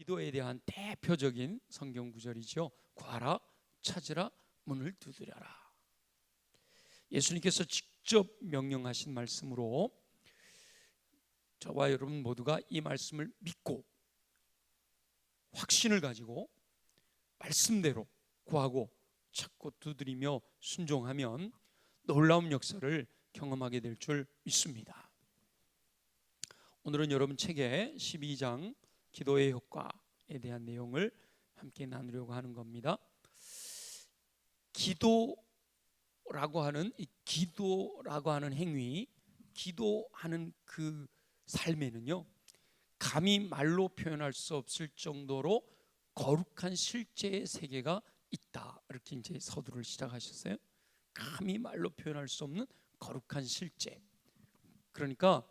기도에 대한 대표적인 성경 구절이죠. 구하라, 찾으라, 문을 두드려라. 예수님께서 직접 명령하신 말씀으로 저와 여러분 모두가 이 말씀을 믿고 확신을 가지고 말씀대로 구하고 찾고 두드리며 순종하면 놀라운 역사를 경험하게 될 줄 믿습니다. 오늘은 여러분 책의 12장 기도의 효과에 대한 내용을 함께 나누려고 하는 겁니다. 기도라고 하는 행위, 기도하는 그 삶에는요, 감히 말로 표현할 수 없을 정도로 거룩한 실제의 세계가 있다. 이렇게 이제 서두를 시작하셨어요. 감히 말로 표현할 수 없는 거룩한 실제. 그러니까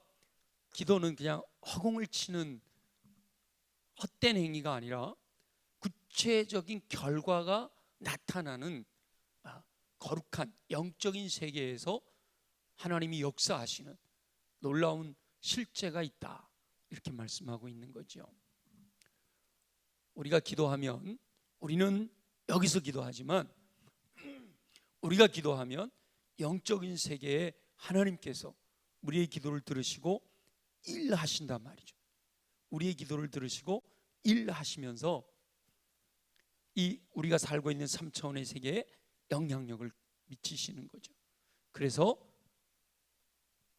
기도는 그냥 허공을 치는 헛된 행위가 아니라 구체적인 결과가 나타나는 거룩한 영적인 세계에서 하나님이 역사하시는 놀라운 실제가 있다. 이렇게 말씀하고 있는 거죠. 우리가 기도하면 우리는 여기서 기도하지만 우리가 기도하면 영적인 세계에 하나님께서 우리의 기도를 들으시고 일하신단 말이죠. 우리의 기도를 들으시고 일하시면서 이 우리가 살고 있는 3차원의 세계에 영향력을 미치시는 거죠. 그래서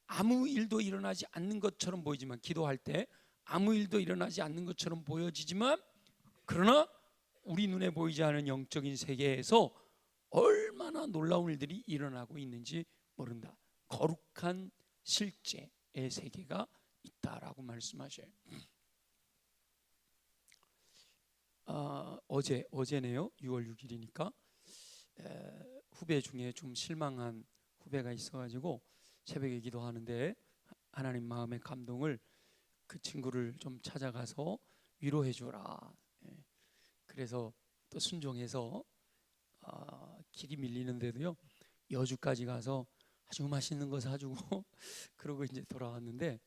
아무 일도 일어나지 않는 것처럼 보이지만, 기도할 때 아무 일도 일어나지 않는 것처럼 보여지지만, 그러나 우리 눈에 보이지 않는 영적인 세계에서 얼마나 놀라운 일들이 일어나고 있는지 모른다. 거룩한 실제의 세계가 있다라고 말씀하셔요. 어제네요. 6월 6일이니까 후배 중에 좀 실망한 후배가 있어가지고 새벽에 기도하는데 하나님 마음의 감동을 그 친구를 좀 찾아가서 위로해 주라. 그래서 또 순종해서 길이 밀리는데도요, 여주까지 가서 아주 맛있는 거 사주고 그러고 이제 돌아왔는데,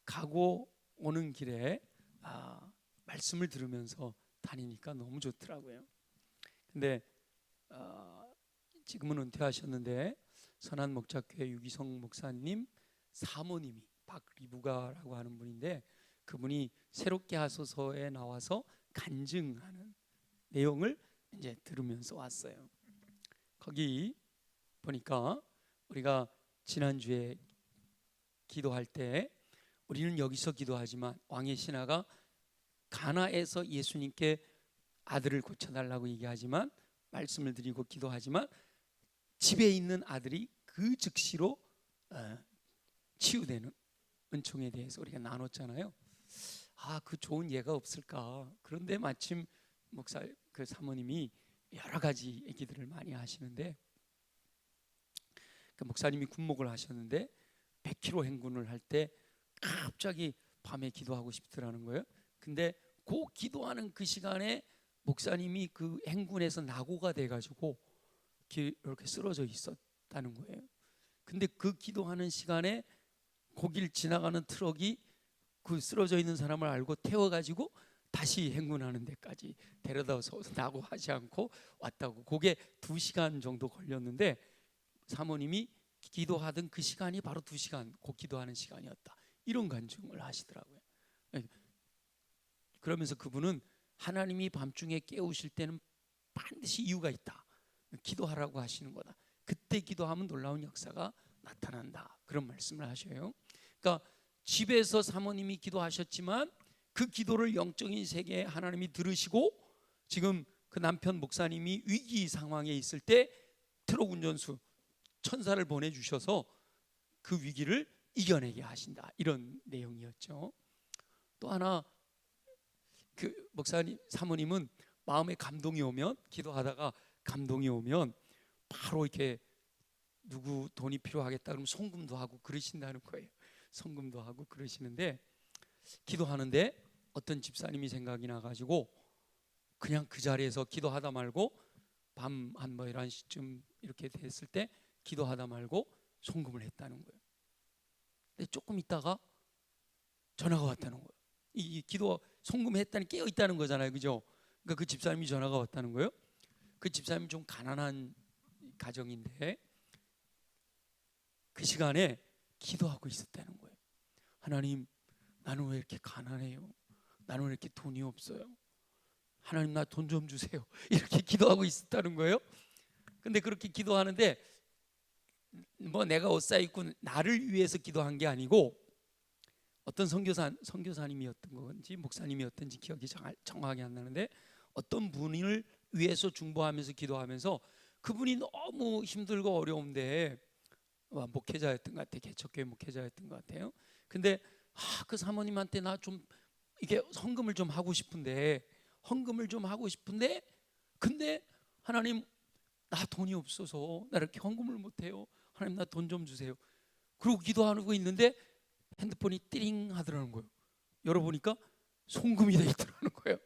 가고 오는 길에 말씀을 들으면서 다니니까 너무 좋더라고요. 근데 지금은 은퇴하셨는데 선한 목자교회 유기성 목사님 사모님이 박리부가라고 하는 분인데, 그분이 새롭게 하소서에 나와서 간증하는 내용을 이제 들으면서 왔어요. 거기 보니까 우리가 지난주에 기도할 때 우리는 여기서 기도하지만, 왕의 신하가 가나에서 예수님께 아들을 고쳐달라고 얘기하지만, 말씀을 드리고 기도하지만, 집에 있는 아들이 그 즉시로 치유되는 은총에 대해서 우리가 나눴잖아요. 그 좋은 예가 없을까. 그런데 마침 목사 그 사모님이 여러 가지 얘기들을 많이 하시는데, 그 목사님이 군목을 하셨는데 100km 행군을 할 때 갑자기 밤에 기도하고 싶더라는 거예요. 근데 그 기도하는 그 시간에 목사님이 그 행군에서 낙오가 돼가지고 이렇게 쓰러져 있었다는 거예요. 근데 그 기도하는 시간에 거길 지나가는 트럭이 그 쓰러져 있는 사람을 알고 태워가지고 다시 행군하는 데까지 데려다서 낙오하지 않고 왔다고. 그게 2시간 정도 걸렸는데, 사모님이 기도하던 그 시간이 바로 2시간 곧 기도하는 시간이었다. 이런 간증을 하시더라고요. 그러면서 그분은 하나님이 밤중에 깨우실 때는 반드시 이유가 있다. 기도하라고 하시는 거다. 그때 기도하면 놀라운 역사가 나타난다. 그런 말씀을 하셔요. 그러니까 집에서 사모님이 기도하셨지만 그 기도를 영적인 세계에 하나님이 들으시고, 지금 그 남편 목사님이 위기 상황에 있을 때 트럭 운전수 천사를 보내주셔서 그 위기를 이겨내게 하신다. 이런 내용이었죠. 또 하나, 그 목사님 사모님은 마음에 감동이 오면, 기도하다가 감동이 오면 바로 이렇게 누구 돈이 필요하겠다 그러면 송금도 하고 그러신다는 거예요. 송금도 하고 그러시는데, 기도하는데 어떤 집사님이 생각이 나가지고 그냥 그 자리에서 기도하다 말고 밤 한 11시쯤 이렇게 됐을 때 기도하다 말고 송금을 했다는 거예요. 근데 조금 있다가 전화가 왔다는 거예요. 이 기도 송금했다니 깨어 있다는 거잖아요, 그죠? 그러니까 그 집사님이 전화가 왔다는 거예요. 그 집사님이 좀 가난한 가정인데 그 시간에 기도하고 있었다는 거예요. 하나님, 나는 왜 이렇게 가난해요? 나는 왜 이렇게 돈이 없어요? 하나님, 나 돈 좀 주세요. 이렇게 기도하고 있었다는 거예요. 근데 그렇게 기도하는데 뭐 내가 옷 사입고 나를 위해서 기도한 게 아니고 어떤 선교사님이었던 건지 목사님이었던지 기억이 정확하게 안 나는데 어떤 분을 위해서 중보하면서 기도하면서 그분이 너무 힘들고 어려운데 목회자였던 것 같아요. 개척교회 목회자였던 것 같아요. 근데 그 사모님한테 나 좀 이게 헌금을 좀 하고 싶은데 근데 하나님, 나 돈이 없어서 나 이렇게 헌금을 못해요. 하나님, 나 돈 좀 주세요. 그러고 기도하고 있는데 핸드폰이 띠링 하더라는 거예요. 열어보니까 송금이 돼 있더라는 거예요.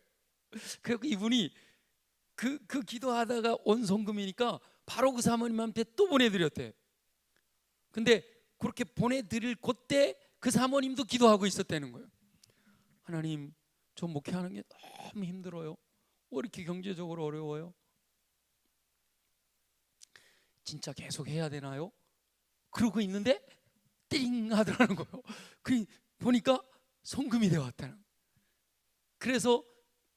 그래서 이분이 그 기도하다가 온 송금이니까 바로 그 사모님한테 또 보내드렸대. 근데 그렇게 보내드릴 그때 그 사모님도 기도하고 있었다는 거예요. 하나님, 저 목회하는 게 너무 힘들어요. 왜 이렇게 경제적으로 어려워요? 진짜 계속 해야 되나요? 그러고 있는데 띵 하더라는 거예요. 그 보니까 송금이 되어 왔다는 거예요. 그래서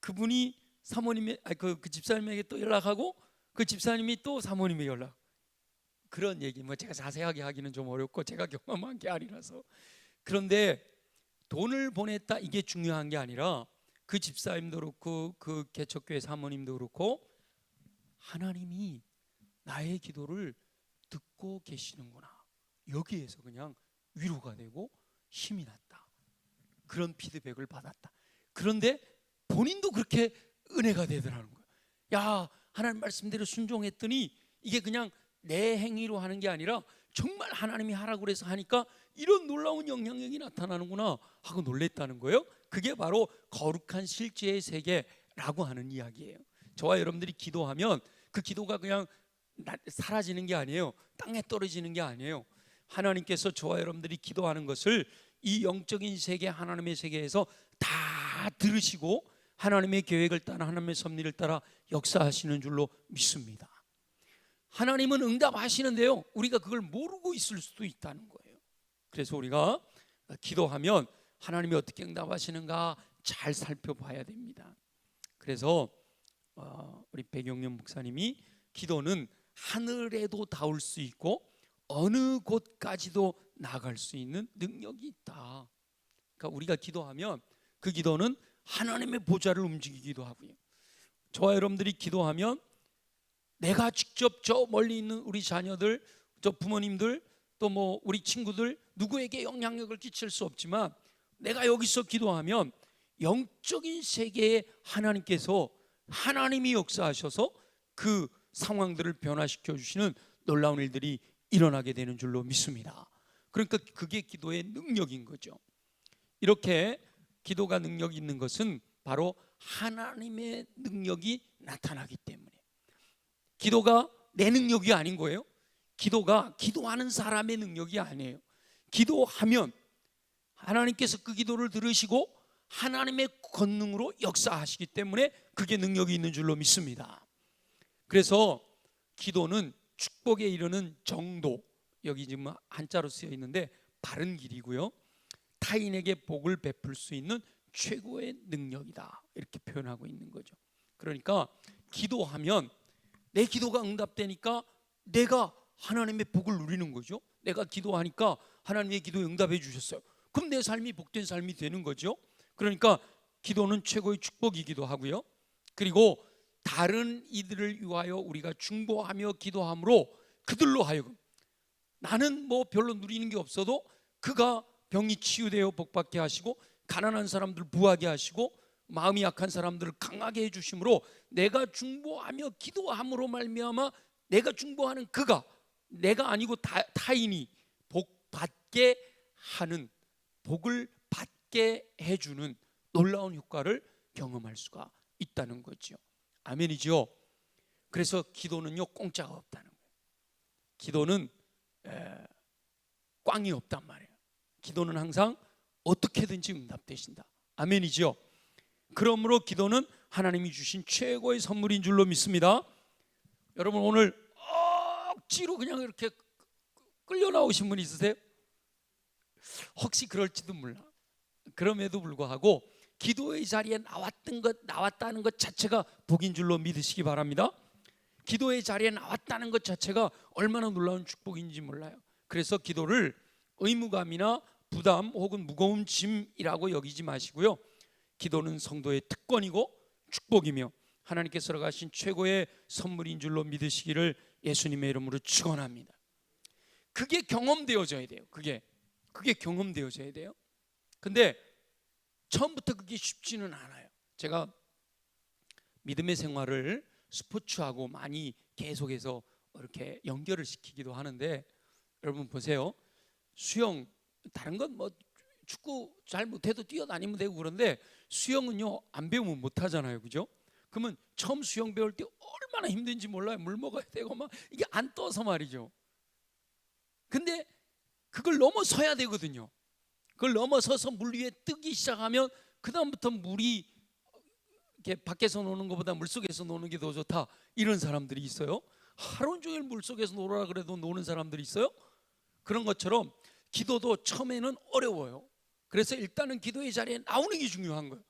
그분이 사모님의 그 집사님에게 또 연락하고 그 집사님이 또 사모님에게 연락. 그런 얘기 뭐 제가 자세하게 하기는 좀 어렵고 제가 경험한 게 아니라서. 그런데 돈을 보냈다 이게 중요한 게 아니라 그 집사님도 그렇고 그 개척교회 사모님도 그렇고 하나님이 나의 기도를 듣고 계시는구나, 여기에서 그냥 위로가 되고 힘이 났다, 그런 피드백을 받았다. 그런데 본인도 그렇게 은혜가 되더라는 거예요. 야, 하나님 말씀대로 순종했더니 이게 그냥 내 행위로 하는 게 아니라 정말 하나님이 하라고 그래서 하니까 이런 놀라운 영향력이 나타나는구나 하고 놀랬다는 거예요. 그게 바로 거룩한 실제의 세계라고 하는 이야기예요. 저와 여러분들이 기도하면 그 기도가 그냥 사라지는 게 아니에요. 땅에 떨어지는 게 아니에요. 하나님께서 저와 여러분들이 기도하는 것을 이 영적인 세계, 하나님의 세계에서 다 들으시고 하나님의 계획을 따라 하나님의 섭리를 따라 역사하시는 줄로 믿습니다. 하나님은 응답하시는데요, 우리가 그걸 모르고 있을 수도 있다는 거예요. 그래서 우리가 기도하면 하나님이 어떻게 응답하시는가 잘 살펴봐야 됩니다. 그래서 우리 백영년 목사님이 기도는 하늘에도 닿을 수 있고 어느 곳까지도 나갈 수 있는 능력이 있다. 그러니까 우리가 기도하면 그 기도는 하나님의 보좌를 움직이기도 하고요, 저와 여러분들이 기도하면 내가 직접 저 멀리 있는 우리 자녀들, 저 부모님들, 또 뭐 우리 친구들 누구에게 영향력을 끼칠 수 없지만 내가 여기서 기도하면 영적인 세계에 하나님께서 하나님이 역사하셔서 그 상황들을 변화시켜 주시는 놀라운 일들이 일어나게 되는 줄로 믿습니다. 그러니까 그게 기도의 능력인 거죠. 이렇게 기도가 능력이 있는 것은 바로 하나님의 능력이 나타나기 때문에, 기도가 내 능력이 아닌 거예요. 기도가 기도하는 사람의 능력이 아니에요. 기도하면 하나님께서 그 기도를 들으시고 하나님의 권능으로 역사하시기 때문에 그게 능력이 있는 줄로 믿습니다. 그래서 기도는 축복에 이르는 정도, 여기 지금 한자로 쓰여 있는데 바른 길이고요, 타인에게 복을 베풀 수 있는 최고의 능력이다, 이렇게 표현하고 있는 거죠. 그러니까 기도하면 내 기도가 응답되니까 내가 하나님의 복을 누리는 거죠. 내가 기도하니까 하나님의 기도에 응답해 주셨어요. 그럼 내 삶이 복된 삶이 되는 거죠. 그러니까 기도는 최고의 축복이기도 하고요, 그리고 다른 이들을 위하여 우리가 중보하며 기도함으로 그들로 하여금 나는 뭐 별로 누리는 게 없어도 그가 병이 치유되어 복받게 하시고 가난한 사람들 부하게 하시고 마음이 약한 사람들을 강하게 해주심으로 내가 중보하며 기도함으로 말미암아 내가 중보하는 그가 내가 아니고 타인이 복받게 하는, 복을 받게 해주는 놀라운 효과를 경험할 수가 있다는 거죠. 아멘이죠. 그래서 기도는요 공짜가 없다는 거예요. 기도는 꽝이 없단 말이에요. 기도는 항상 어떻게든지 응답되신다. 아멘이죠. 그러므로 기도는 하나님이 주신 최고의 선물인 줄로 믿습니다. 여러분 오늘 억지로 그냥 이렇게 끌려 나오신 분 있으세요? 혹시 그럴지도 몰라. 그럼에도 불구하고 기도의 자리에 나왔다는 것 자체가 복인 줄로 믿으시기 바랍니다. 기도의 자리에 나왔다는 것 자체가 얼마나 놀라운 축복인지 몰라요. 그래서 기도를 의무감이나 부담 혹은 무거운 짐이라고 여기지 마시고요. 기도는 성도의 특권이고 축복이며 하나님께서 가신 최고의 선물인 줄로 믿으시기를 예수님의 이름으로 축원합니다. 그게 경험되어져야 돼요. 그게 경험되어져야 돼요. 근데 처음부터 그게 쉽지는 않아요. 제가 믿음의 생활을 스포츠하고 많이 계속해서 이렇게 연결을 시키기도 하는데, 여러분 보세요. 수영, 다른 건 뭐 축구 잘 못해도 뛰어다니면 되고 그런데 수영은요 안 배우면 못하잖아요, 그죠? 그러면 처음 수영 배울 때 얼마나 힘든지 몰라요. 물 먹어야 되고 막 이게 안 떠서 말이죠. 근데 그걸 넘어서야 되거든요. 그걸 넘어서서 물 위에 뜨기 시작하면 그 다음부터 물이 이렇게 밖에서 노는 것보다 물속에서 노는 게 더 좋다, 이런 사람들이 있어요. 하루 종일 물속에서 놀아라 그래도 노는 사람들이 있어요. 그런 것처럼 기도도 처음에는 어려워요. 그래서 일단은 기도의 자리에 나오는 게 중요한 거예요.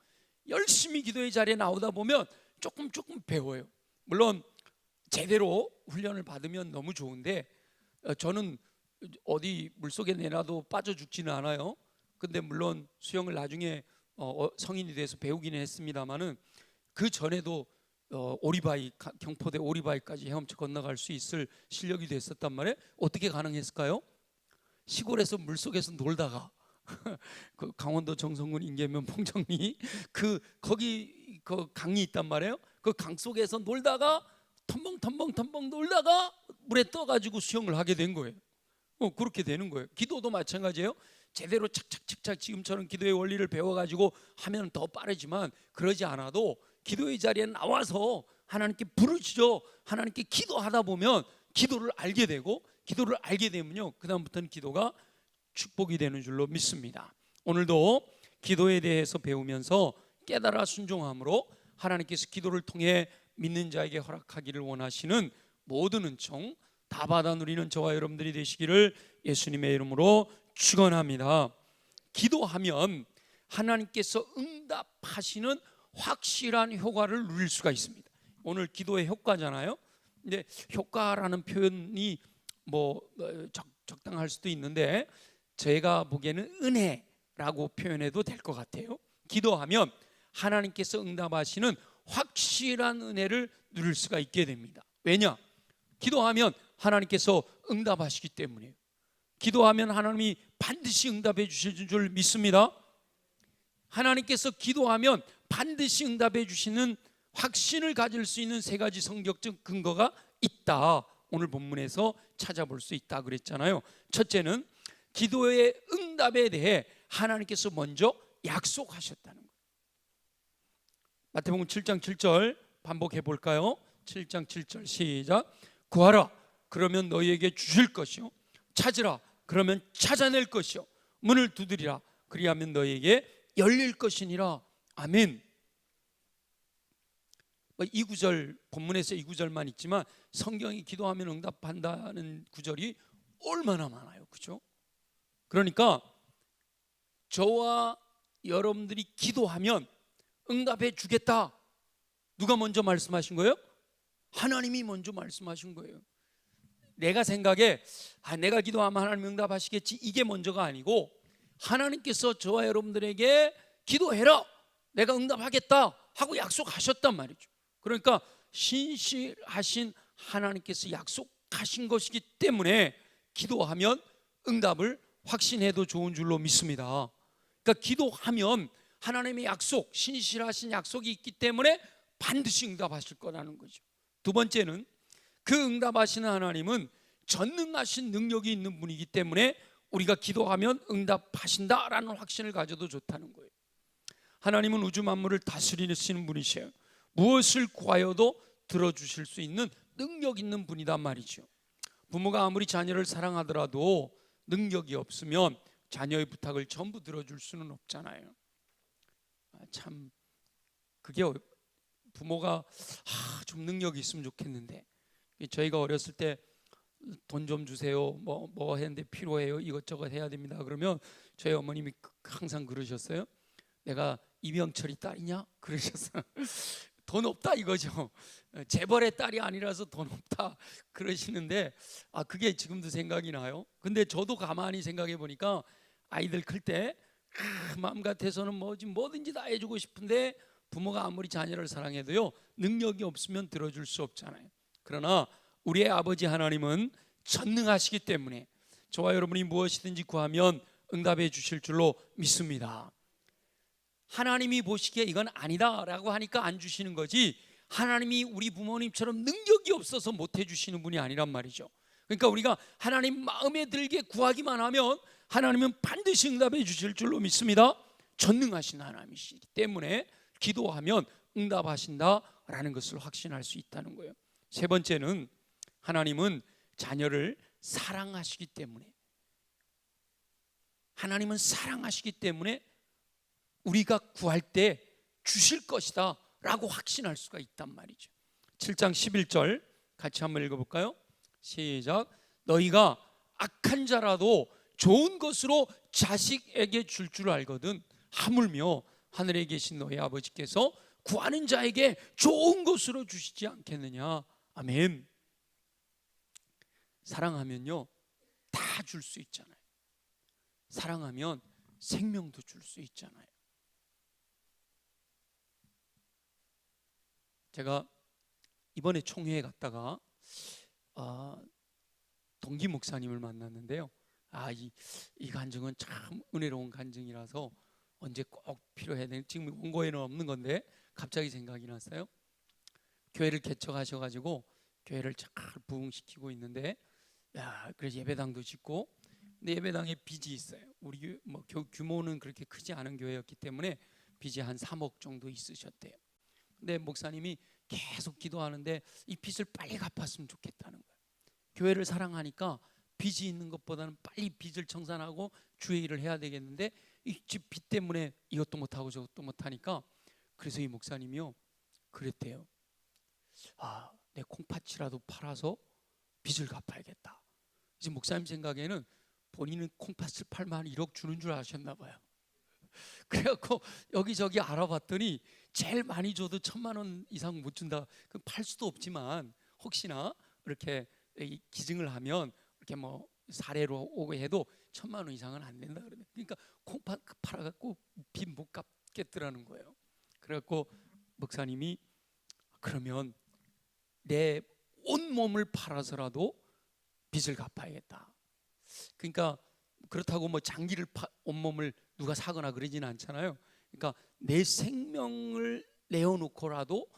열심히 기도의 자리에 나오다 보면 조금 배워요. 물론 제대로 훈련을 받으면 너무 좋은데 저는 어디 물속에 내놔도 빠져 죽지는 않아요. 근데 물론 수영을 나중에 성인이 돼서 배우기는 했습니다만은 그 전에도 오리바이, 경포대 오리바이까지 헤엄쳐 건너갈 수 있을 실력이 됐었단 말이에요. 어떻게 가능했을까요? 시골에서 물속에서 놀다가 그 강원도 정선군 인계면 풍정리 거기 그 강이 있단 말이에요. 그 강 속에서 놀다가 텀벙 놀다가 물에 떠가지고 수영을 하게 된 거예요. 그렇게 되는 거예요. 기도도 마찬가지예요. 제대로 착착착착 지금처럼 기도의 원리를 배워가지고 하면 더 빠르지만, 그러지 않아도 기도의 자리에 나와서 하나님께 부르짖어 하나님께 기도하다 보면 기도를 알게 되고, 기도를 알게 되면요 그 다음부터는 기도가 축복이 되는 줄로 믿습니다. 오늘도 기도에 대해서 배우면서 깨달아 순종함으로 하나님께서 기도를 통해 믿는 자에게 허락하기를 원하시는 모든 은총 다 받아 누리는 저와 여러분들이 되시기를 예수님의 이름으로 축원합니다. 기도하면 하나님께서 응답하시는 확실한 효과를 누릴 수가 있습니다. 오늘 기도의 효과잖아요. 근데 효과라는 표현이 적당할 수도 있는데 제가 보기에는 은혜라고 표현해도 될 것 같아요. 기도하면 하나님께서 응답하시는 확실한 은혜를 누릴 수가 있게 됩니다. 왜냐? 기도하면 하나님께서 응답하시기 때문이에요. 기도하면 하나님이 반드시 응답해 주실 줄 믿습니다. 하나님께서 기도하면 반드시 응답해 주시는 확신을 가질 수 있는 세 가지 성경적 근거가 있다. 오늘 본문에서 찾아볼 수 있다 그랬잖아요. 첫째는 기도의 응답에 대해 하나님께서 먼저 약속하셨다는 거예요. 마태복음 7장 7절 반복해 볼까요? 7장 7절 시작. 구하라 그러면 너희에게 주실 것이요, 찾으라 그러면 찾아낼 것이요, 문을 두드리라 그리하면 너희에게 열릴 것이니라. 아멘. 이 구절, 본문에서 이 구절만 있지만 성경이 기도하면 응답한다는 구절이 얼마나 많아요, 그렇죠? 그러니까 저와 여러분들이 기도하면 응답해 주겠다. 누가 먼저 말씀하신 거예요? 하나님이 먼저 말씀하신 거예요. 내가 생각에 내가 기도하면 하나님 응답하시겠지, 이게 먼저가 아니고 하나님께서 저와 여러분들에게 기도해라, 내가 응답하겠다 하고 약속하셨단 말이죠. 그러니까 신실하신 하나님께서 약속하신 것이기 때문에 기도하면 응답을 확신해도 좋은 줄로 믿습니다. 그러니까 기도하면 하나님의 약속, 신실하신 약속이 있기 때문에 반드시 응답하실 거라는 거죠. 두 번째는 그 응답하시는 하나님은 전능하신 능력이 있는 분이기 때문에 우리가 기도하면 응답하신다라는 확신을 가져도 좋다는 거예요. 하나님은 우주 만물을 다스리시는 분이세요. 무엇을 구하여도 들어주실 수 있는 능력 있는 분이란 말이죠. 부모가 아무리 자녀를 사랑하더라도 능력이 없으면 자녀의 부탁을 전부 들어줄 수는 없잖아요. 참 그게 부모가 좀 능력이 있으면 좋겠는데, 저희가 어렸을 때 돈 좀 주세요, 뭐 했는데 필요해요, 이것저것 해야 됩니다. 그러면 저희 어머님이 항상 그러셨어요. 내가 이병철이 딸이냐? 그러셨어요. 돈 없다 이거죠. 재벌의 딸이 아니라서 돈 없다 그러시는데, 그게 지금도 생각이 나요. 근데 저도 가만히 생각해 보니까 아이들 클 때 마음 같아서는 뭐든지 다 해주고 싶은데, 부모가 아무리 자녀를 사랑해도요, 능력이 없으면 들어줄 수 없잖아요. 그러나 우리의 아버지 하나님은 전능하시기 때문에 저와 여러분이 무엇이든지 구하면 응답해 주실 줄로 믿습니다. 하나님이 보시기에 이건 아니다라고 하니까 안 주시는 거지, 하나님이 우리 부모님처럼 능력이 없어서 못 해주시는 분이 아니란 말이죠. 그러니까 우리가 하나님 마음에 들게 구하기만 하면 하나님은 반드시 응답해 주실 줄로 믿습니다. 전능하신 하나님이시기 때문에 기도하면 응답하신다라는 것을 확신할 수 있다는 거예요. 세 번째는 하나님은 자녀를 사랑하시기 때문에, 하나님은 사랑하시기 때문에 우리가 구할 때 주실 것이다 라고 확신할 수가 있단 말이죠. 7장 11절 같이 한번 읽어볼까요? 시작. 너희가 악한 자라도 좋은 것으로 자식에게 줄 줄 알거든 하물며 하늘에 계신 너희 아버지께서 구하는 자에게 좋은 것으로 주시지 않겠느냐. 아멘. 사랑하면요 다 줄 수 있잖아요. 사랑하면 생명도 줄 수 있잖아요. 제가 이번에 총회에 갔다가 동기 목사님을 만났는데요. 이 간증은 참 은혜로운 간증이라서 언제 꼭 필요해야 되는, 지금 원고에는 없는 건데 갑자기 생각이 났어요. 교회를 개척하셔가지고 교회를 잘 부흥시키고 있는데, 그래서 예배당도 짓고, 근데 예배당에 빚이 있어요. 우리 규모는 그렇게 크지 않은 교회였기 때문에 빚이 한 3억 정도 있으셨대요. 근데 목사님이 계속 기도하는데 이 빚을 빨리 갚았으면 좋겠다는 거예요. 교회를 사랑하니까 빚이 있는 것보다는 빨리 빚을 청산하고 주의 일을 해야 되겠는데, 이 집 빚 때문에 이것도 못하고 저것도 못하니까, 그래서 이 목사님이요 그랬대요. 내 콩팥이라도 팔아서 빚을 갚아야겠다. 이제 목사님 생각에는 본인은 콩팥을 팔면 1억 주는 줄 아셨나 봐요. 그래갖고 여기저기 알아봤더니 제일 많이 줘도 1,000만 원 이상 못 준다. 그럼 팔 수도 없지만 혹시나 이렇게 기증을 하면 이렇게 사례로 오고 해도 1,000만 원 이상은 안 된다 그러네. 그러니까 콩팥 팔아갖고 빚 못 갚겠더라는 거예요. 그래갖고 목사님이 그러면 내 온몸을 팔아서라도 빚을 갚아야겠다. 그러니까 그렇다고 장기를 온몸을 누가 사거나 그러지는 않잖아요. 그러니까 내 생명을 내어놓고라도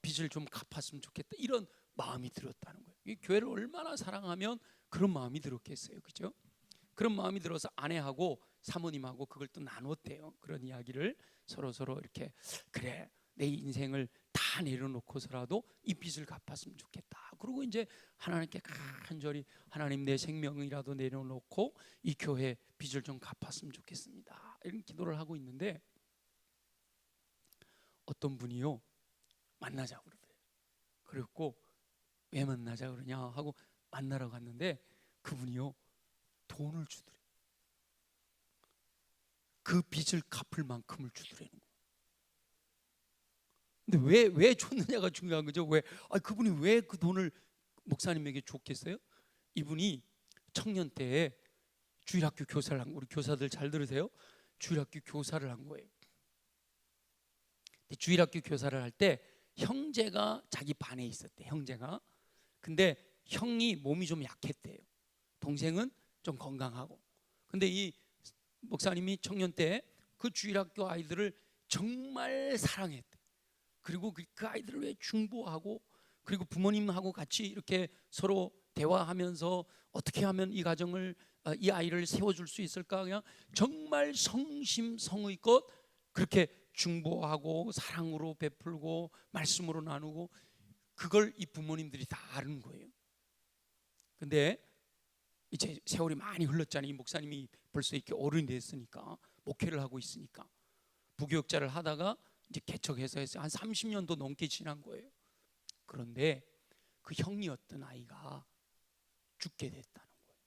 빚을 좀 갚았으면 좋겠다, 이런 마음이 들었다는 거예요. 이 교회를 얼마나 사랑하면 그런 마음이 들었겠어요, 그죠? 그런 마음이 들어서 아내하고 사모님하고 그걸 또 나눴대요. 그런 이야기를 서로 이렇게, 그래 내 인생을 다 내려놓고서라도 이 빚을 갚았으면 좋겠다. 그리고 이제 하나님께 간절히, 하나님 내 생명이라도 내려놓고 이 교회 빚을 좀 갚았으면 좋겠습니다, 이런 기도를 하고 있는데, 어떤 분이요 만나자고 그러더래요. 그랬고 왜 만나자 그러냐 하고 만나러 갔는데, 그분이요 돈을 주더래요. 그 빚을 갚을 만큼을 주더래요. 근데 왜 줬느냐가 중요한 거죠. 그분이 왜 그 돈을 목사님에게 줬겠어요? 이분이 청년 때에 주일학교 교사를 한, 우리 교사들 잘 들으세요. 주일학교 교사를 한 거예요. 주일학교 교사를 할 때 형제가 자기 반에 있었대. 형제가. 근데 형이 몸이 좀 약했대요. 동생은 좀 건강하고. 근데 이 목사님이 청년 때 그 주일학교 아이들을 정말 사랑했대. 그리고 그 아이들을 왜 중보하고, 그리고 부모님하고 같이 이렇게 서로 대화하면서 어떻게 하면 이 가정을, 이 아이를 세워줄 수 있을까, 그냥 정말 성심성의껏 그렇게 중보하고 사랑으로 베풀고 말씀으로 나누고, 그걸 이 부모님들이 다 아는 거예요. 근데 이제 세월이 많이 흘렀잖아요. 이 목사님이 벌써 이렇게 어른이 됐으니까, 목회를 하고 있으니까. 부교육자를 하다가 이제 개척해서 했어요. 한 30년도 넘게 지난 거예요. 그런데 그 형이었던 아이가 죽게 됐다는 거예요.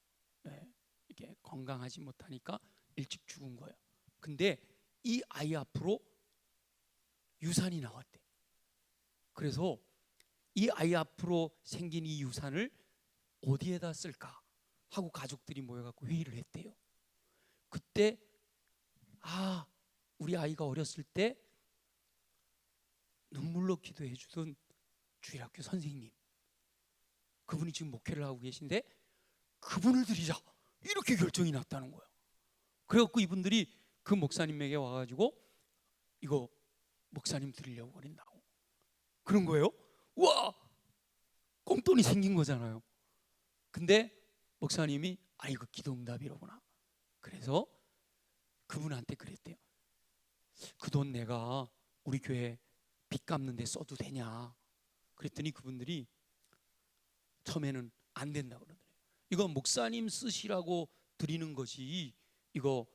네, 이게 건강하지 못하니까 일찍 죽은 거예요. 근데 이 아이 앞으로 유산이 나왔대. 그래서 이 아이 앞으로 생긴 이 유산을 어디에다 쓸까 하고 가족들이 모여갖고 회의를 했대요. 그때 우리 아이가 어렸을 때 눈물로 기도해 주던 주일학교 선생님, 그분이 지금 목회를 하고 계신데 그분을 드리자, 이렇게 결정이 났다는 거예요. 그래갖고 이분들이 그 목사님에게 와가지고 이거 목사님 드리려고 그런다고 그런 거예요. 와, 꽁돈이 생긴 거잖아요. 근데 목사님이 이거 기도응답이로구나. 그래서 그분한테 그랬대요. 그 돈 내가 우리 교회 빚 갚는 데 써도 되냐. 그랬더니 그분들이 처음에는 안 된다고 그러더래요. 이거 목사님 쓰시라고 드리는 거지 이거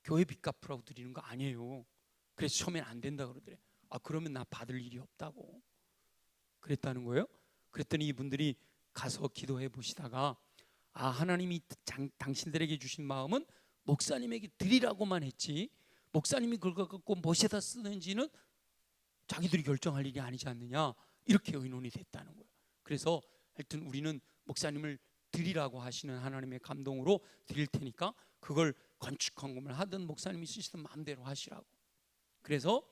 교회 빚 갚으라고 드리는 거 아니에요. 그래서 처음에는 안 된다고 그러더래요. 그러면 나 받을 일이 없다고 그랬다는 거예요. 그랬더니 이분들이 가서 기도해 보시다가 하나님이 당신들에게 주신 마음은 목사님에게 드리라고만 했지 목사님이 그걸 갖고 무엇에다 쓰는지는 자기들이 결정할 일이 아니지 않느냐, 이렇게 의논이 됐다는 거예요. 그래서 하여튼 우리는 목사님을 드리라고 하시는 하나님의 감동으로 드릴 테니까 그걸 건축헌금을 하든 목사님이 쓰시든 마음대로 하시라고. 그래서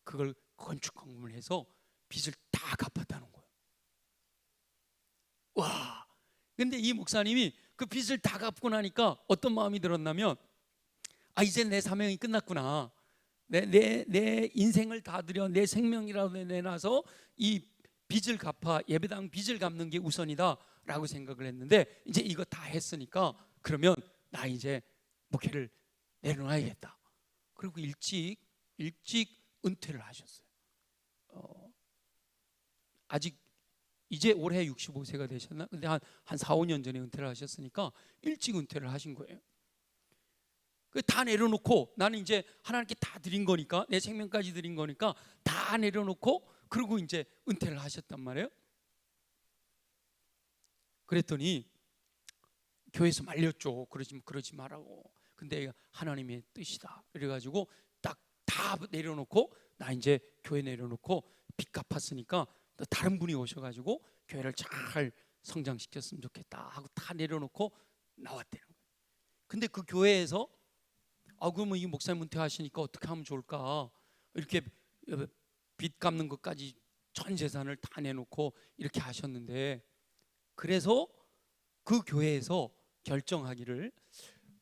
그걸 건축헌금을 해서 빚을 다 갚았다는 거예요. 와! 근데 이 목사님이 그 빚을 다 갚고 나니까 어떤 마음이 들었냐면 이제 내 사명이 끝났구나. 내 인생을 다 들여 내 생명이라도 내놔서 이 빚을 갚아 예배당 빚을 갚는 게 우선이다 라고 생각을 했는데 이제 이거 다 했으니까 그러면 나 이제 목회를 내려놔야겠다. 그리고 일찍 은퇴를 하셨어요. 아직 이제 올해 65세가 되셨나? 근데 한 4, 5년 전에 은퇴를 하셨으니까 일찍 은퇴를 하신 거예요. 다 내려놓고 나는 이제 하나님께 다 드린 거니까 내 생명까지 드린 거니까 다 내려놓고 그리고 이제 은퇴를 하셨단 말이에요. 그랬더니 교회에서 말렸죠. 그러지 말라고. 근데 하나님의 뜻이다. 그래가지고 딱 다 내려놓고 나 이제 교회 내려놓고 빚 갚았으니까 다른 분이 오셔가지고 교회를 잘 성장시켰으면 좋겠다 하고 다 내려놓고 나왔다는 거예요. 근데 그 교회에서 그러면 이 목사님 은퇴하시니까 어떻게 하면 좋을까? 이렇게 빚 갚는 것까지 전 재산을 다 내놓고 이렇게 하셨는데, 그래서 그 교회에서 결정하기를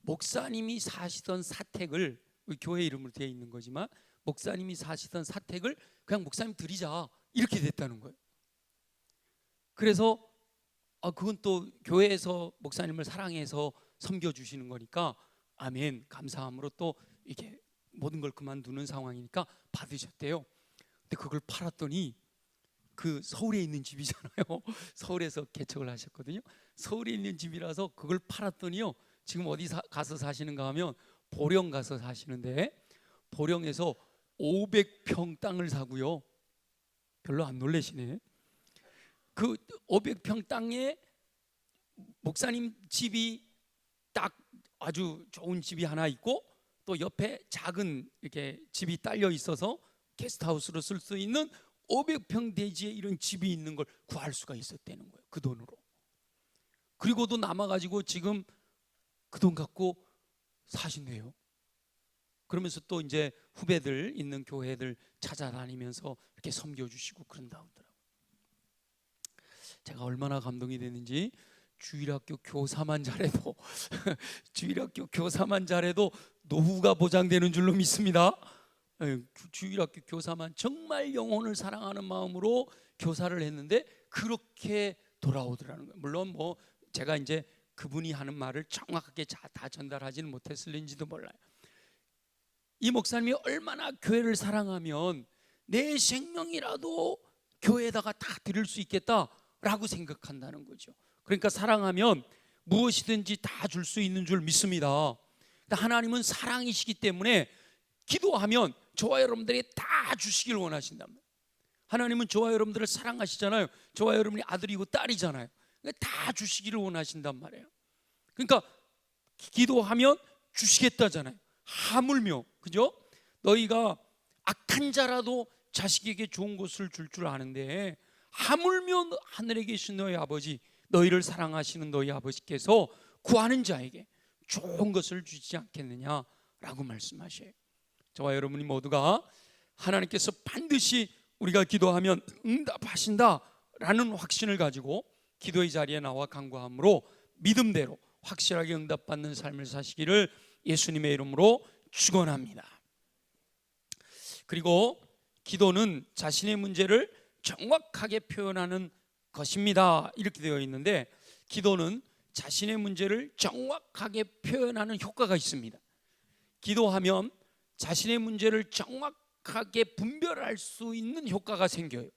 목사님이 사시던 사택을, 교회 이름으로 되어 있는 거지만 목사님이 사시던 사택을 그냥 목사님 드리자, 이렇게 됐다는 거예요. 그래서 그건 또 교회에서 목사님을 사랑해서 섬겨주시는 거니까 아멘 감사함으로 또 이렇게 모든 걸 그만두는 상황이니까 받으셨대요. 근데 그걸 팔았더니 그 서울에 있는 집이잖아요. 서울에서 개척을 하셨거든요. 서울에 있는 집이라서 그걸 팔았더니요, 지금 어디 가서 사시는가 하면 보령 가서 사시는데 보령에서 500평 땅을 사고요. 별로 안 놀라시네. 그 500평 땅에 목사님 집이 딱 아주 좋은 집이 하나 있고 또 옆에 작은 이렇게 집이 딸려 있어서 게스트하우스로 쓸 수 있는 500평 대지에 이런 집이 있는 걸 구할 수가 있었다는 거예요. 그 돈으로. 그리고도 남아가지고 지금 그 돈 갖고 사신대요. 그러면서 또 이제 후배들 있는 교회들 찾아다니면서 이렇게 섬겨주시고 그런다고 하더라고요. 제가 얼마나 감동이 됐는지, 주일학교 교사만 잘해도 주일학교 교사만 잘해도 노후가 보장되는 줄로 믿습니다. 주일학교 교사만 정말 영혼을 사랑하는 마음으로 교사를 했는데 그렇게 돌아오더라는 거예요. 물론 뭐 제가 이제 그분이 하는 말을 정확하게 다 전달하지는 못했을는지도 몰라요. 이 목사님이 얼마나 교회를 사랑하면 내 생명이라도 교회에다가 다 드릴 수 있겠다라고 생각한다는 거죠. 그러니까 사랑하면 무엇이든지 다 줄 수 있는 줄 믿습니다. 하나님은 사랑이시기 때문에 기도하면 저와 여러분들이 다 주시길 원하신단 말이에요. 하나님은 저와 여러분들을 사랑하시잖아요. 저와 여러분이 아들이고 딸이잖아요. 다 주시기를 원하신단 말이에요. 그러니까 기도하면 주시겠다잖아요. 하물며, 그죠? 너희가 악한 자라도 자식에게 좋은 것을 줄 줄 아는데 하물며 하늘에 계신 너희 아버지, 너희를 사랑하시는 너희 아버지께서 구하는 자에게 좋은 것을 주지 않겠느냐라고 말씀하셔요. 저와 여러분이 모두가 하나님께서 반드시 우리가 기도하면 응답하신다라는 확신을 가지고 기도의 자리에 나와 간구함으로 믿음대로 확실하게 응답받는 삶을 사시기를 예수님의 이름으로 축원합니다. 그리고 기도는 자신의 문제를 정확하게 표현하는 것입니다. 이렇게 되어 있는데, 기도는 자신의 문제를 정확하게 표현하는 효과가 있습니다. 기도하면 자신의 문제를 정확하게 분별할 수 있는 효과가 생겨요.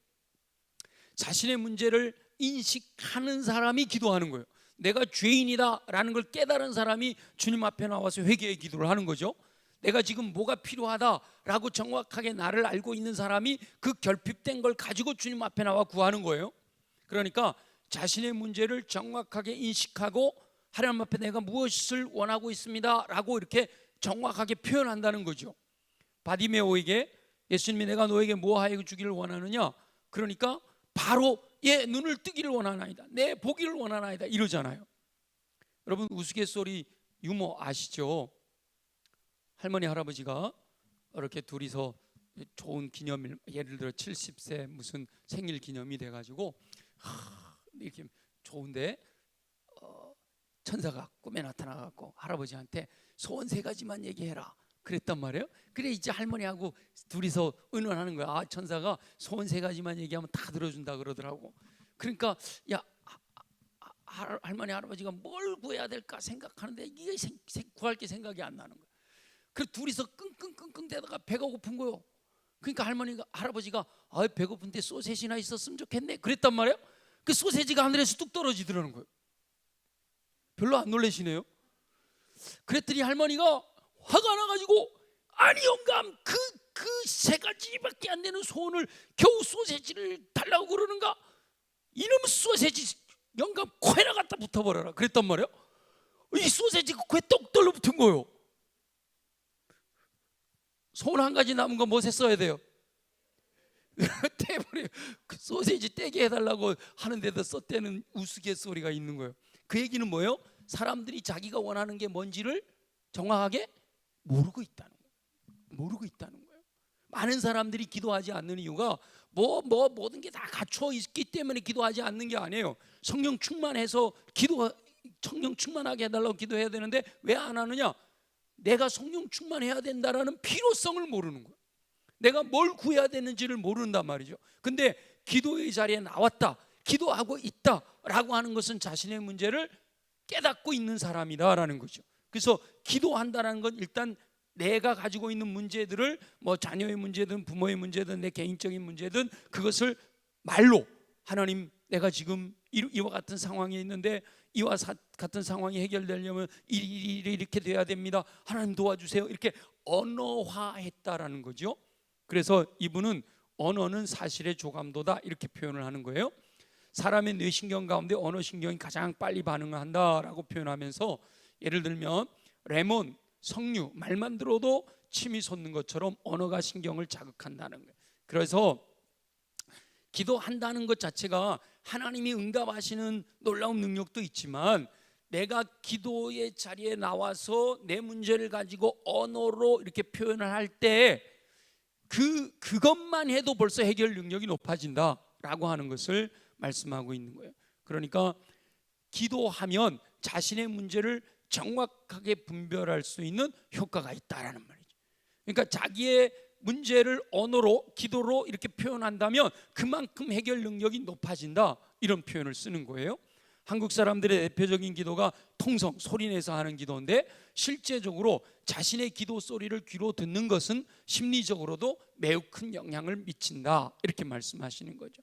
자신의 문제를 인식하는 사람이 기도하는 거예요. 내가 죄인이다 라는 걸 깨달은 사람이 주님 앞에 나와서 회개의 기도를 하는 거죠. 내가 지금 뭐가 필요하다라고 정확하게 나를 알고 있는 사람이 그 결핍된 걸 가지고 주님 앞에 나와 구하는 거예요. 그러니까 자신의 문제를 정확하게 인식하고 하나님 앞에 내가 무엇을 원하고 있습니다 라고 이렇게 정확하게 표현한다는 거죠. 바디메오에게 예수님이 내가 너에게 무엇하여 주기를 원하느냐, 그러니까 바로 눈을 뜨기를 원하나이다, 내 보기를 원하나이다 이러잖아요. 여러분 우스갯소리 유머 아시죠? 할머니 할아버지가 이렇게 둘이서 좋은 기념일, 예를 들어 70세 무슨 생일 기념이 돼가지고 이렇게 좋은데 천사가 꿈에 나타나갖고 할아버지한테 소원 3가지만 얘기해라 그랬단 말이에요. 그래 이제 할머니하고 둘이서 의논하는 거야. 아, 천사가 소원 3가지만 얘기하면 다 들어준다 그러더라고. 그러니까 야 할머니 할아버지가 뭘 구해야 될까 생각하는데 이게 구할 게 생각이 안 나는 거야. 그래서 둘이서 끙끙끙끙 대다가 배가 고픈 거요. 그러니까 할아버지가 배고픈데 소세지나 있었으면 좋겠네 그랬단 말이에요. 그 소세지가 하늘에서 뚝 떨어지더라는 거예요. 별로 안 놀라시네요. 그랬더니 할머니가 화가 나가지고 아니 영감 그 3가지밖에 안 되는 소원을 겨우 소세지를 달라고 그러는가? 이놈 소세지 영감 코에나 갖다 붙어버려라 그랬단 말이에요. 이 소세지가 코에 똑 떨어붙은 거예요. 소원 1가지 남은 거 무엇에 써야 돼요? 떼버려. 그 소세지 떼게 해달라고 하는데도 썼다는 우스갯소리가 있는 거예요. 그 얘기는 뭐예요? 사람들이 자기가 원하는 게 뭔지를 정확하게 모르고 있다는 거예요. 많은 사람들이 기도하지 않는 이유가 모든 게 다 갖춰 있기 때문에 기도하지 않는 게 아니에요. 성령 충만해서 성령 충만하게 해달라고 기도해야 되는데 왜 안 하느냐? 내가 성령 충만해야 된다라는 필요성을 모르는 거예요. 내가 뭘 구해야 되는지를 모른단 말이죠. 근데 기도의 자리에 나왔다, 기도하고 있다라고 하는 것은 자신의 문제를 깨닫고 있는 사람이다라는 거죠. 그래서 기도한다는 건 일단 내가 가지고 있는 문제들을 자녀의 문제든 부모의 문제든 내 개인적인 문제든 그것을 말로 하나님 내가 지금 이와 같은 상황에 있는데 이와 같은 상황이 해결되려면 이렇게 돼야 됩니다. 하나님 도와주세요. 이렇게 언어화했다라는 거죠. 그래서 이분은 언어는 사실의 조감도다 이렇게 표현을 하는 거예요. 사람의 뇌신경 가운데 언어신경이 가장 빨리 반응을 한다라고 표현하면서 예를 들면 레몬, 석류 말만 들어도 침이 솟는 것처럼 언어가 신경을 자극한다는 거예요. 그래서 기도한다는 것 자체가 하나님이 응답하시는 놀라운 능력도 있지만 내가 기도의 자리에 나와서 내 문제를 가지고 언어로 이렇게 표현을 할 때 그것만 해도 벌써 해결 능력이 높아진다라고 하는 것을 말씀하고 있는 거예요. 그러니까 기도하면 자신의 문제를 정확하게 분별할 수 있는 효과가 있다라는 말이죠. 그러니까 자기의 문제를 언어로 기도로 이렇게 표현한다면 그만큼 해결 능력이 높아진다 이런 표현을 쓰는 거예요. 한국 사람들의 대표적인 기도가 통성 소리내서 하는 기도인데 실제적으로 자신의 기도 소리를 귀로 듣는 것은 심리적으로도 매우 큰 영향을 미친다 이렇게 말씀하시는 거죠.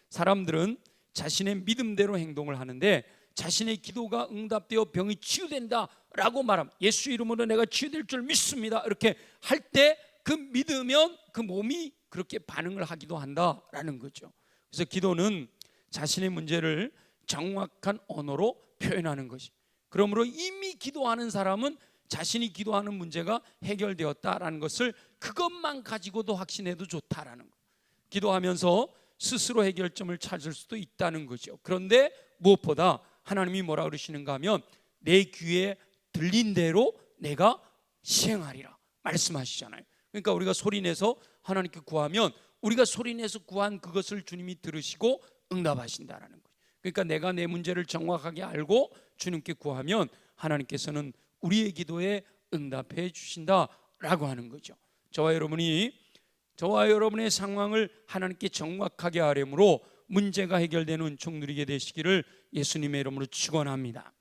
사람들은 자신의 믿음대로 행동을 하는데 자신의 기도가 응답되어 병이 치유된다라고 말하면 예수 이름으로 내가 치유될 줄 믿습니다 이렇게 할 때 그 믿으면 그 몸이 그렇게 반응을 하기도 한다라는 거죠. 그래서 기도는 자신의 문제를 정확한 언어로 표현하는 것이, 그러므로 이미 기도하는 사람은 자신이 기도하는 문제가 해결되었다라는 것을 그것만 가지고도 확신해도 좋다라는 거. 기도하면서 스스로 해결점을 찾을 수도 있다는 거죠. 그런데 무엇보다 하나님이 뭐라 그러시는가 하면 내 귀에 들린 대로 내가 시행하리라 말씀하시잖아요. 그러니까 우리가 소리내서 하나님께 구하면 우리가 소리내서 구한 그것을 주님이 들으시고 응답하신다라는 거예요. 그러니까 내가 내 문제를 정확하게 알고 주님께 구하면 하나님께서는 우리의 기도에 응답해 주신다라고 하는 거죠. 저와 여러분의 상황을 하나님께 정확하게 아뢰므로 문제가 해결되는 은총 누리게 되시기를 예수님의 이름으로 축원합니다.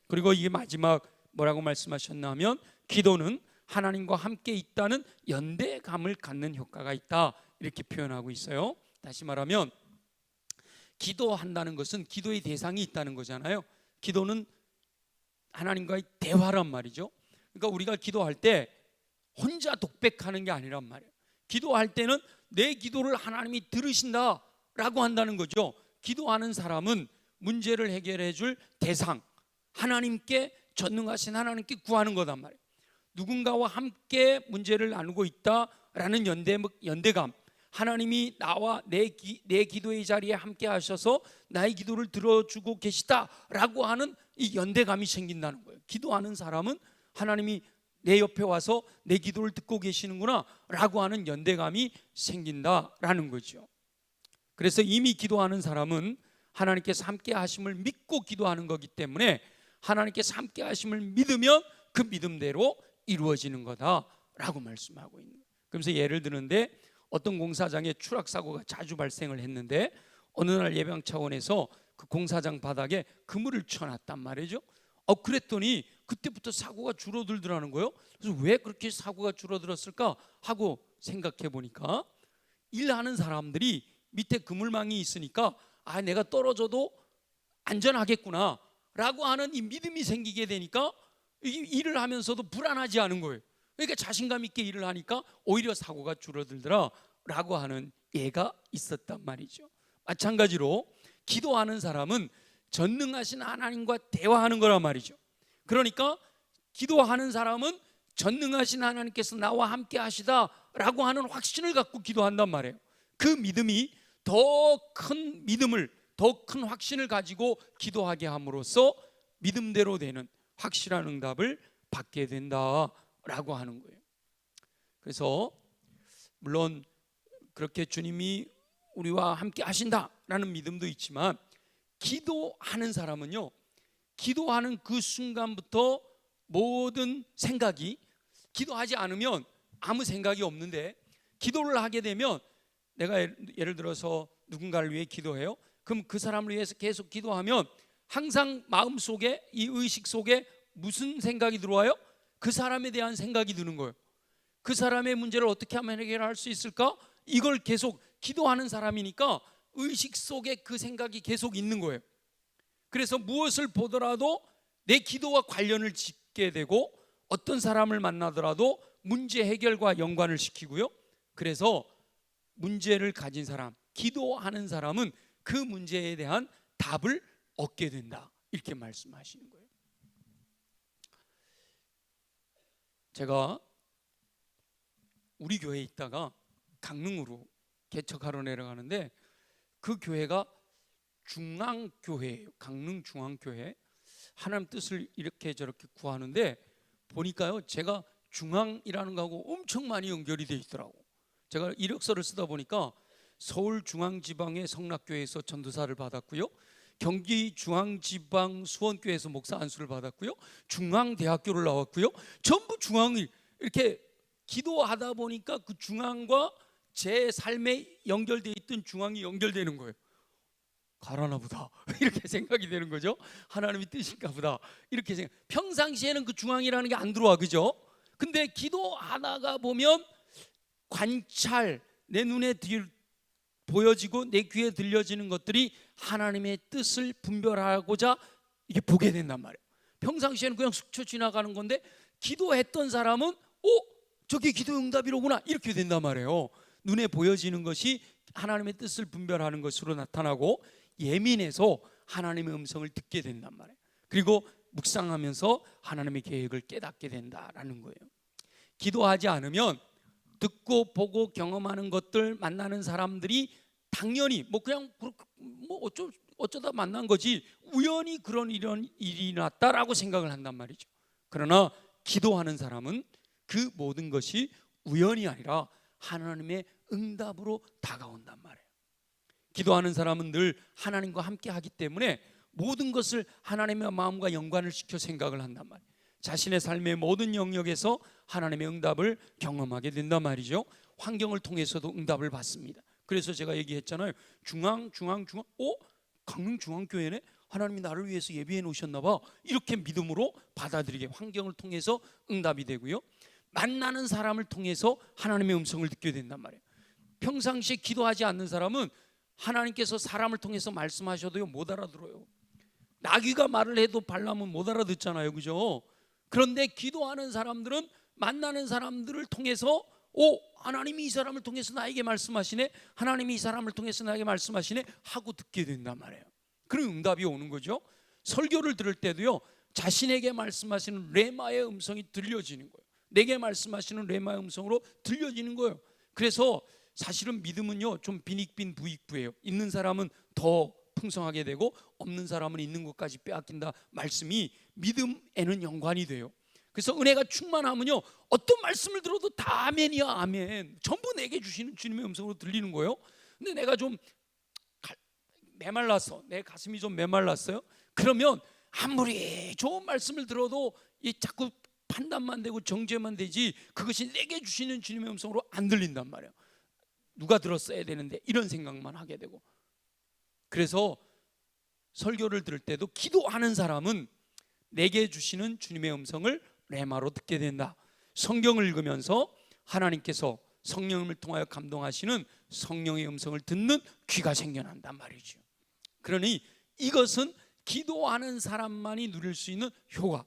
그리고 이게 마지막 뭐라고 말씀하셨냐면 기도는 하나님과 함께 있다는 연대감을 갖는 효과가 있다, 이렇게 표현하고 있어요. 다시 말하면 기도한다는 것은 기도의 대상이 있다는 거잖아요. 기도는 하나님과의 대화란 말이죠. 그러니까 우리가 기도할 때 혼자 독백하는 게 아니란 말이에요. 기도할 때는 내 기도를 하나님이 들으신다라고 한다는 거죠. 기도하는 사람은 문제를 해결해 줄 대상, 하나님께, 전능하신 하나님께 구하는 거단 말이에요. 누군가와 함께 문제를 나누고 있다라는 연대감, 하나님이 나와 내 기도의 자리에 함께 하셔서 나의 기도를 들어주고 계시다라고 하는 이 연대감이 생긴다는 거예요. 기도하는 사람은 하나님이 내 옆에 와서 내 기도를 듣고 계시는구나 라고 하는 연대감이 생긴다라는 거죠. 그래서 이미 기도하는 사람은 하나님께서 함께 하심을 믿고 기도하는 거기 때문에 하나님께서 함께 하심을 믿으면 그 믿음대로 이루어지는 거다라고 말씀하고 있는 거예요. 그래서 예를 드는데 어떤 공사장에 추락사고가 자주 발생을 했는데 어느 날 예방 차원에서 그 공사장 바닥에 그물을 쳐놨단 말이죠. 그랬더니 그때부터 사고가 줄어들더라는 거예요. 그래서 왜 그렇게 사고가 줄어들었을까 하고 생각해 보니까 일하는 사람들이 밑에 그물망이 있으니까 내가 떨어져도 안전하겠구나 라고 하는 이 믿음이 생기게 되니까 일을 하면서도 불안하지 않은 거예요. 그러니까 자신감 있게 일을 하니까 오히려 사고가 줄어들더라 라고 하는 예가 있었단 말이죠. 마찬가지로 기도하는 사람은 전능하신 하나님과 대화하는 거란 말이죠. 그러니까 기도하는 사람은 전능하신 하나님께서 나와 함께 하시다라고 하는 확신을 갖고 기도한단 말이에요. 그 믿음이 더 큰 믿음을, 더 큰 확신을 가지고 기도하게 함으로써 믿음대로 되는 확실한 응답을 받게 된다라고 하는 거예요. 그래서 물론 그렇게 주님이 우리와 함께 하신다라는 믿음도 있지만 기도하는 사람은요, 기도하는 그 순간부터 모든 생각이, 기도하지 않으면 아무 생각이 없는데 기도를 하게 되면 내가 예를 들어서 누군가를 위해 기도해요. 그럼 그 사람을 위해서 계속 기도하면 항상 마음속에, 이 의식 속에 무슨 생각이 들어와요? 그 사람에 대한 생각이 드는 거예요. 그 사람의 문제를 어떻게 하면 해결할 수 있을까? 이걸 계속 기도하는 사람이니까 의식 속에 그 생각이 계속 있는 거예요. 그래서 무엇을 보더라도 내 기도와 관련을 짓게 되고 어떤 사람을 만나더라도 문제 해결과 연관을 시키고요. 그래서 문제를 가진 사람, 기도하는 사람은 그 문제에 대한 답을 얻게 된다, 이렇게 말씀하시는 거예요. 제가 우리 교회에 있다가 강릉으로 개척하러 내려가는데 그 교회가 중앙교회예요. 강릉 중앙교회. 하나님 뜻을 이렇게 저렇게 구하는데 보니까요, 제가 중앙이라는 거하고 엄청 많이 연결이 돼 있더라고. 제가 이력서를 쓰다 보니까 서울중앙지방의 성락교회에서 전도사를 받았고요, 경기중앙지방 수원교회에서 목사 안수를 받았고요, 중앙대학교를 나왔고요. 전부 중앙이 이렇게 기도하다 보니까 그 중앙과 제 삶에 연결되어 있던 중앙이 연결되는 거예요. 가라나 보다 이렇게 생각이 되는 거죠. 하나님의 뜻인가 보다 이렇게 생각. 평상시에는 그 중앙이라는 게 안 들어와, 그죠? 근데 기도하다가 보면 관찰, 내 눈에 보여지고 내 귀에 들려지는 것들이 하나님의 뜻을 분별하고자 이게 보게 된단 말이에요. 평상시에는 그냥 스쳐 지나가는 건데 기도했던 사람은 저게 기도의 응답이로구나, 이렇게 된단 말이에요. 눈에 보여지는 것이 하나님의 뜻을 분별하는 것으로 나타나고 예민해서 하나님의 음성을 듣게 된단 말이에요. 그리고 묵상하면서 하나님의 계획을 깨닫게 된다라는 거예요. 기도하지 않으면 듣고 보고 경험하는 것들, 만나는 사람들이 당연히 그냥 어쩌다 만난 거지, 우연히 그런 이런 일이 났다라고 생각을 한단 말이죠. 그러나 기도하는 사람은 그 모든 것이 우연이 아니라 하나님의 응답으로 다가온단 말이에요. 기도하는 사람은 늘 하나님과 함께 하기 때문에 모든 것을 하나님의 마음과 연관을 시켜 생각을 한단 말이에요. 자신의 삶의 모든 영역에서 하나님의 응답을 경험하게 된단 말이죠. 환경을 통해서도 응답을 받습니다. 그래서 제가 얘기했잖아요. 강릉중앙교회네, 하나님이 나를 위해서 예비해 놓으셨나 봐, 이렇게 믿음으로 받아들이게 환경을 통해서 응답이 되고요. 만나는 사람을 통해서 하나님의 음성을 듣게 된단 말이에요. 평상시에 기도하지 않는 사람은 하나님께서 사람을 통해서 말씀하셔도요, 못 알아들어요. 나귀가 말을 해도 발람은 못 알아듣잖아요, 그죠? 그런데 기도하는 사람들은 만나는 사람들을 통해서 하나님이 이 사람을 통해서 나에게 말씀하시네, 하나님이 이 사람을 통해서 나에게 말씀하시네 하고 듣게 된단 말이에요. 그런 응답이 오는 거죠. 설교를 들을 때도요, 자신에게 말씀하시는 레마의 음성이 들려지는 거예요. 내게 말씀하시는 레마의 음성으로 들려지는 거예요. 그래서 사실은 믿음은요, 좀 빈익빈 부익부예요. 있는 사람은 더 풍성하게 되고 없는 사람은 있는 것까지 빼앗긴다 말씀이 믿음에는 연관이 돼요. 그래서 은혜가 충만하면요, 어떤 말씀을 들어도 다 아멘이야, 아멘. 전부 내게 주시는 주님의 음성으로 들리는 거예요. 근데 내가 좀 메말랐어, 내 가슴이 좀 메말랐어요. 그러면 아무리 좋은 말씀을 들어도 자꾸 판단만 되고 정죄만 되지, 그것이 내게 주시는 주님의 음성으로 안 들린단 말이에요. 누가 들었어야 되는데, 이런 생각만 하게 되고. 그래서 설교를 들을 때도 기도하는 사람은 내게 주시는 주님의 음성을 레마로 듣게 된다. 성경을 읽으면서 하나님께서 성령을 통하여 감동하시는 성령의 음성을 듣는 귀가 생겨난단 말이죠. 그러니 이것은 기도하는 사람만이 누릴 수 있는 효과,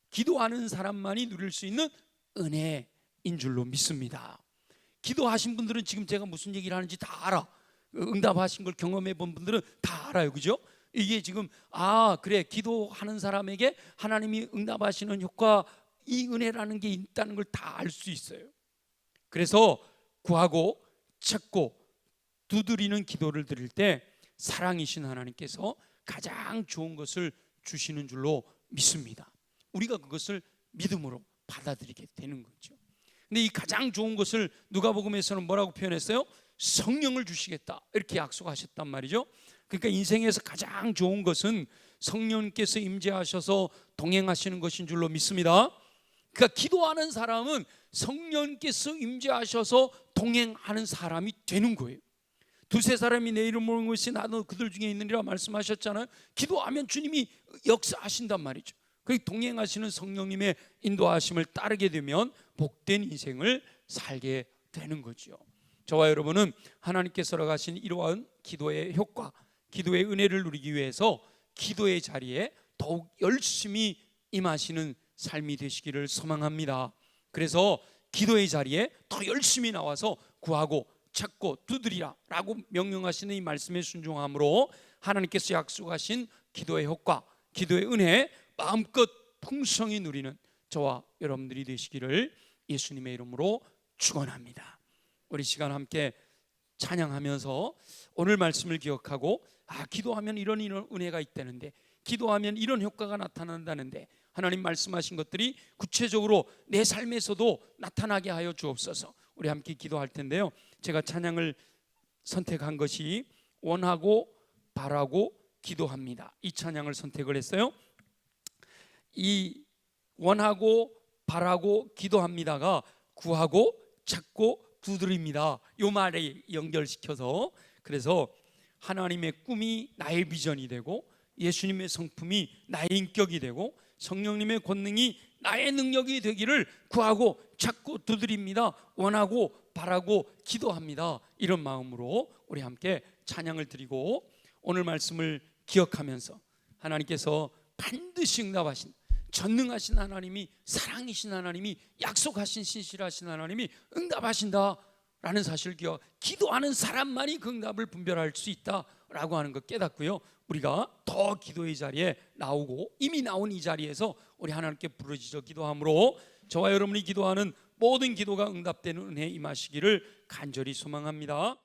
기도하는 사람만이 누릴 수 있는 은혜인 줄로 믿습니다. 기도하신 분들은 지금 제가 무슨 얘기를 하는지 다 알아. 응답하신 걸 경험해 본 분들은 다 알아요, 그죠? 이게 지금 그래, 기도하는 사람에게 하나님이 응답하시는 효과, 이 은혜라는 게 있다는 걸 다 알 수 있어요. 그래서 구하고 찾고 두드리는 기도를 드릴 때 사랑이신 하나님께서 가장 좋은 것을 주시는 줄로 믿습니다. 우리가 그것을 믿음으로 받아들이게 되는 거죠. 근데 이 가장 좋은 것을 누가복음에서는 뭐라고 표현했어요? 성령을 주시겠다, 이렇게 약속하셨단 말이죠. 그러니까 인생에서 가장 좋은 것은 성령께서 임재하셔서 동행하시는 것인 줄로 믿습니다. 그러니까 기도하는 사람은 성령께서 임재하셔서 동행하는 사람이 되는 거예요. 두세 사람이 내 이름 모르는 것이 나도 그들 중에 있느니라 말씀하셨잖아요. 기도하면 주님이 역사하신단 말이죠. 그 동행하시는 성령님의 인도하심을 따르게 되면 복된 인생을 살게 되는 거죠. 저와 여러분은 하나님께서 허락하신 이러한 기도의 효과, 기도의 은혜를 누리기 위해서 기도의 자리에 더욱 열심히 임하시는 삶이 되시기를 소망합니다. 그래서 기도의 자리에 더 열심히 나와서 구하고 찾고 두드리라 라고 명령하시는 이 말씀에 순종함으로 하나님께서 약속하신 기도의 효과, 기도의 은혜 마음껏 풍성히 누리는 저와 여러분들이 되시기를 예수님의 이름으로 축원합니다. 우리 시간 함께 찬양하면서 오늘 말씀을 기억하고 기도하면 이런 은혜가 있다는데, 기도하면 이런 효과가 나타난다는데, 하나님 말씀하신 것들이 구체적으로 내 삶에서도 나타나게 하여 주옵소서. 우리 함께 기도할 텐데요, 제가 찬양을 선택한 것이 원하고 바라고 기도합니다. 이 찬양을 선택을 했어요. 이 원하고 바라고 기도합니다가 구하고 찾고 두드립니다, 이 말에 연결시켜서, 그래서 하나님의 꿈이 나의 비전이 되고 예수님의 성품이 나의 인격이 되고 성령님의 권능이 나의 능력이 되기를 구하고 찾고 두드립니다, 원하고 바라고 기도합니다. 이런 마음으로 우리 함께 찬양을 드리고 오늘 말씀을 기억하면서 하나님께서 반드시 응답하신 전능하신 하나님이, 사랑이신 하나님이, 약속하신 신실하신 하나님이 응답하신다라는 사실을 기도하는 사람만이 그 응답을 분별할 수 있다라고 하는 걸 깨닫고요, 우리가 더 기도의 자리에 나오고 이미 나온 이 자리에서 우리 하나님께 부르짖어 기도함으로 저와 여러분이 기도하는 모든 기도가 응답되는 은혜에 임하시기를 간절히 소망합니다.